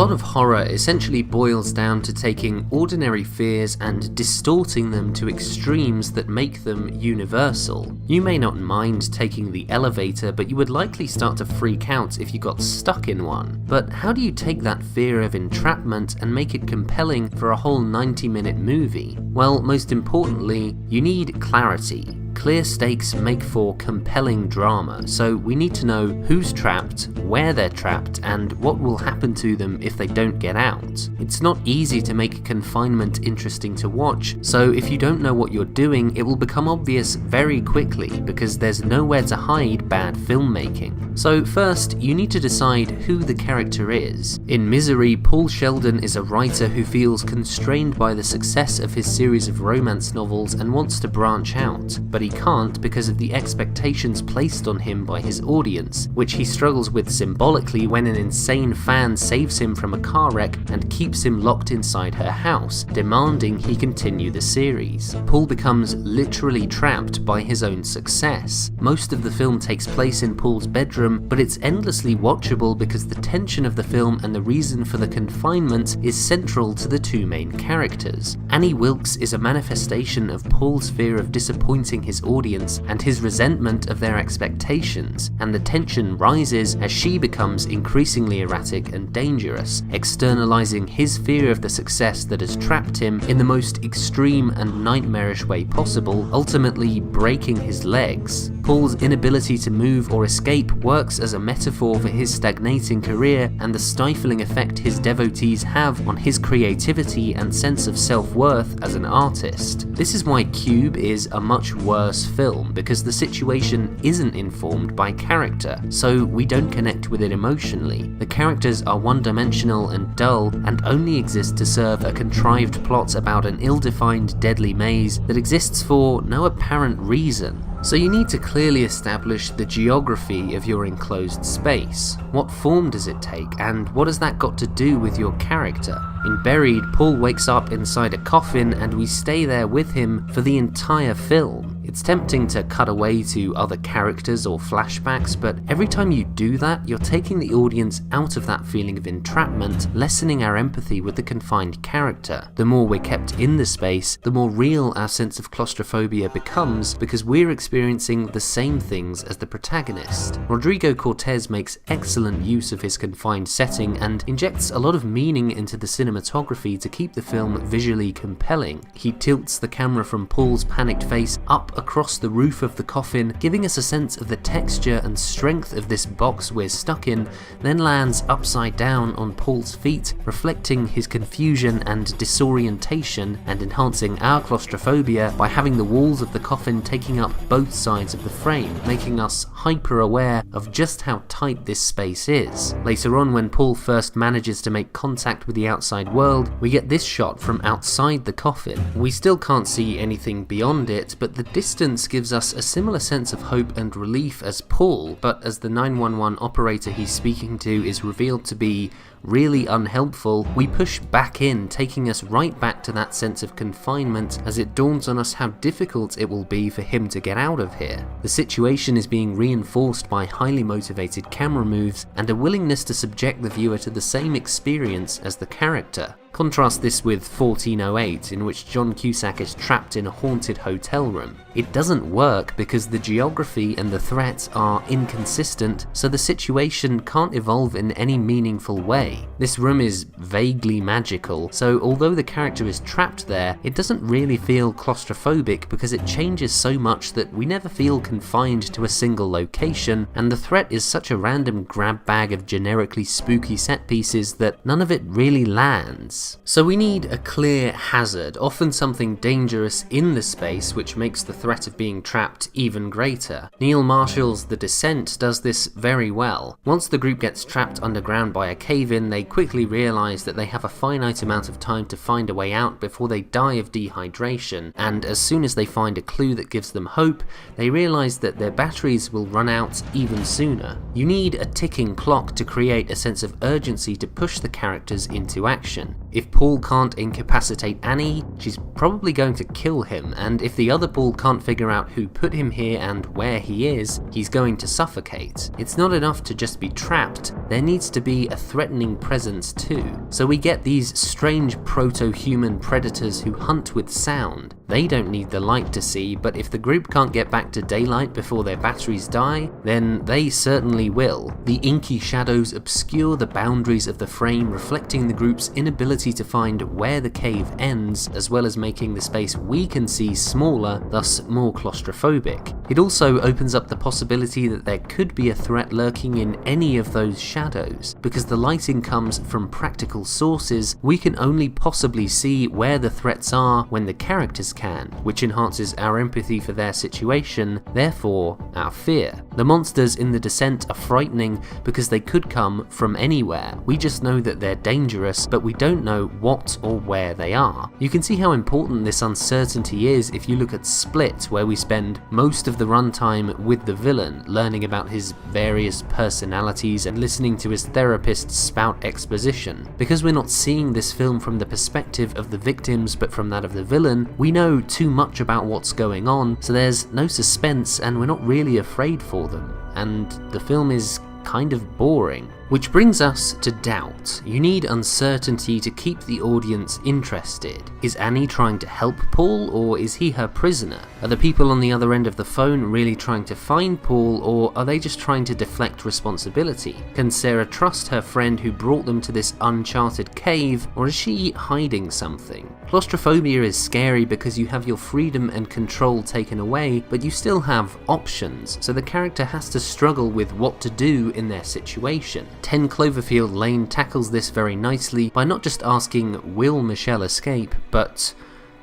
lot of horror essentially boils down to taking ordinary fears and distorting them to extremes that make them universal. You may not mind taking the elevator, but you would likely start to freak out if you got stuck in one. But how do you take that fear of entrapment and make it compelling for a whole 90-minute movie? Well, most importantly, you need clarity. Clear stakes make for compelling drama, so we need to know who's trapped, where they're trapped, and what will happen to them if they don't get out. It's not easy to make confinement interesting to watch, so if you don't know what you're doing, it will become obvious very quickly because there's nowhere to hide bad filmmaking. So first, you need to decide who the character is. In Misery, Paul Sheldon is a writer who feels constrained by the success of his series of romance novels and wants to branch out, but he can't because of the expectations placed on him by his audience, which he struggles with symbolically when an insane fan saves him from a car wreck and keeps him locked inside her house, demanding he continue the series. Paul becomes literally trapped by his own success. Most of the film takes place in Paul's bedroom, but it's endlessly watchable because the tension of the film and the reason for the confinement is central to the two main characters. Annie Wilkes is a manifestation of Paul's fear of disappointing his audience and his resentment of their expectations, and the tension rises as she becomes increasingly erratic and dangerous, externalizing his fear of the success that has trapped him in the most extreme and nightmarish way possible, ultimately breaking his legs. Paul's inability to move or escape works as a metaphor for his stagnating career and the stifling effect his devotees have on his creativity and sense of self-worth as an artist. This is why Cube is a much worse film, because the situation isn't informed by character, so we don't connect with it emotionally. The characters are one-dimensional and dull and only exist to serve a contrived plot about an ill-defined deadly maze that exists for no apparent reason. So you need to clearly establish the geography of your enclosed space. What form does it take, and what has that got to do with your character? In Buried, Paul wakes up inside a coffin and we stay there with him for the entire film. It's tempting to cut away to other characters or flashbacks, but every time you do that, you're taking the audience out of that feeling of entrapment, lessening our empathy with the confined character. The more we're kept in the space, the more real our sense of claustrophobia becomes, because we're experiencing the same things as the protagonist. Rodrigo Cortés makes excellent use of his confined setting and injects a lot of meaning into the cinematography to keep the film visually compelling. He tilts the camera from Paul's panicked face up across the roof of the coffin, giving us a sense of the texture and strength of this box we're stuck in, then lands upside down on Paul's feet, reflecting his confusion and disorientation and enhancing our claustrophobia by having the walls of the coffin taking up both sides of the frame, making us hyper aware of just how tight this space is. Later on, when Paul first manages to make contact with the outside world, we get this shot from outside the coffin. We still can't see anything beyond it, but the distance gives us a similar sense of hope and relief as Paul, but as the 911 operator he's speaking to is revealed to be really unhelpful, we push back in, taking us right back to that sense of confinement as it dawns on us how difficult it will be for him to get out of here. The situation is being reinforced by highly motivated camera moves and a willingness to subject the viewer to the same experience as the character. Contrast this with 1408, in which John Cusack is trapped in a haunted hotel room. It doesn't work because the geography and the threats are inconsistent, so the situation can't evolve in any meaningful way. This room is vaguely magical, so although the character is trapped there, it doesn't really feel claustrophobic because it changes so much that we never feel confined to a single location, and the threat is such a random grab bag of generically spooky set pieces that none of it really lands. So we need a clear hazard, often something dangerous in the space which makes the threat of being trapped even greater. Neil Marshall's The Descent does this very well. Once the group gets trapped underground by a cave-in, they quickly realise that they have a finite amount of time to find a way out before they die of dehydration, and as soon as they find a clue that gives them hope, they realise that their batteries will run out even sooner. You need a ticking clock to create a sense of urgency to push the characters into action. If Paul can't incapacitate Annie, she's probably going to kill him, and if the other Paul can't figure out who put him here and where he is, he's going to suffocate. It's not enough to just be trapped, there needs to be a threatening strong presence too. So we get these strange proto-human predators who hunt with sound. They don't need the light to see, but if the group can't get back to daylight before their batteries die, then they certainly will. The inky shadows obscure the boundaries of the frame, reflecting the group's inability to find where the cave ends, as well as making the space we can see smaller, thus more claustrophobic. It also opens up the possibility that there could be a threat lurking in any of those shadows. Because the lighting comes from practical sources, we can only possibly see where the threats are when the characters can, which enhances our empathy for their situation, therefore our fear. The monsters in The Descent are frightening because they could come from anywhere. We just know that they're dangerous, but we don't know what or where they are. You can see how important this uncertainty is if you look at Split, where we spend most of the runtime with the villain, learning about his various personalities and listening to his therapist spout exposition. Because we're not seeing this film from the perspective of the victims but from that of the villain, we know too much about what's going on, so there's no suspense and we're not really afraid for them. And the film is kind of boring. Which brings us to doubt. You need uncertainty to keep the audience interested. Is Annie trying to help Paul, or is he her prisoner? Are the people on the other end of the phone really trying to find Paul, or are they just trying to deflect responsibility? Can Sarah trust her friend who brought them to this uncharted cave, or is she hiding something? Claustrophobia is scary because you have your freedom and control taken away, but you still have options, so the character has to struggle with what to do in their situation. 10 Cloverfield Lane tackles this very nicely by not just asking, will Michelle escape, but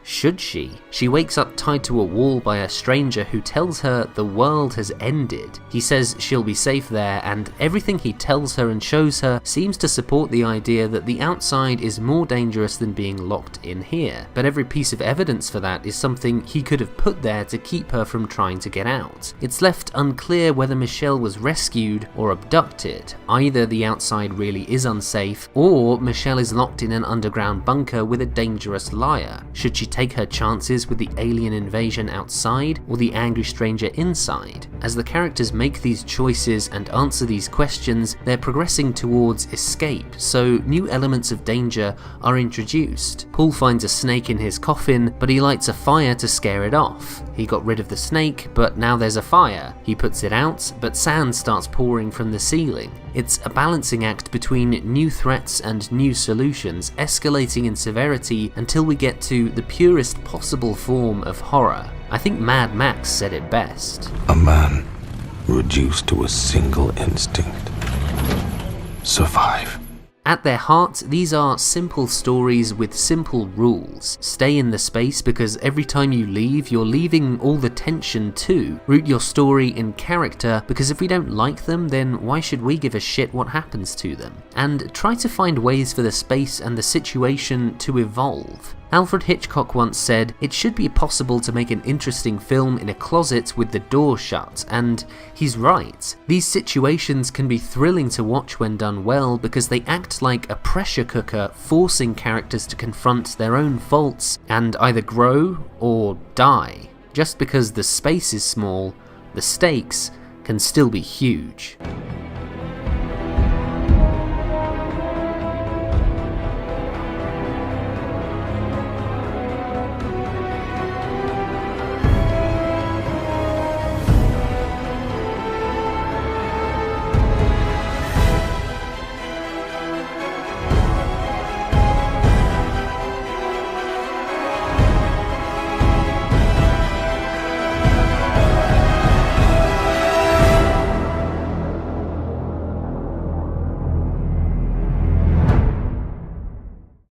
should she? She wakes up tied to a wall by a stranger who tells her the world has ended. He says she'll be safe there, and everything he tells her and shows her seems to support the idea that the outside is more dangerous than being locked in here. But every piece of evidence for that is something he could have put there to keep her from trying to get out. It's left unclear whether Michelle was rescued or abducted. Either the outside really is unsafe, or Michelle is locked in an underground bunker with a dangerous liar. Should she take her chances with the alien invasion outside or the angry stranger inside? As the characters make these choices and answer these questions, they're progressing towards escape, so new elements of danger are introduced. Paul finds a snake in his coffin, but he lights a fire to scare it off. He got rid of the snake, but now there's a fire. He puts it out, but sand starts pouring from the ceiling. It's a balancing act between new threats and new solutions, escalating in severity until we get to the purest possible form of horror. I think Mad Max said it best. A man reduced to a single instinct. Survive. At their heart, these are simple stories with simple rules. Stay in the space because every time you leave, you're leaving all the tension too. Root your story in character because if we don't like them, then why should we give a shit what happens to them? And try to find ways for the space and the situation to evolve. Alfred Hitchcock once said, "It should be possible to make an interesting film in a closet with the door shut," and he's right. These situations can be thrilling to watch when done well because they act like a pressure cooker, forcing characters to confront their own faults and either grow or die. Just because the space is small, the stakes can still be huge.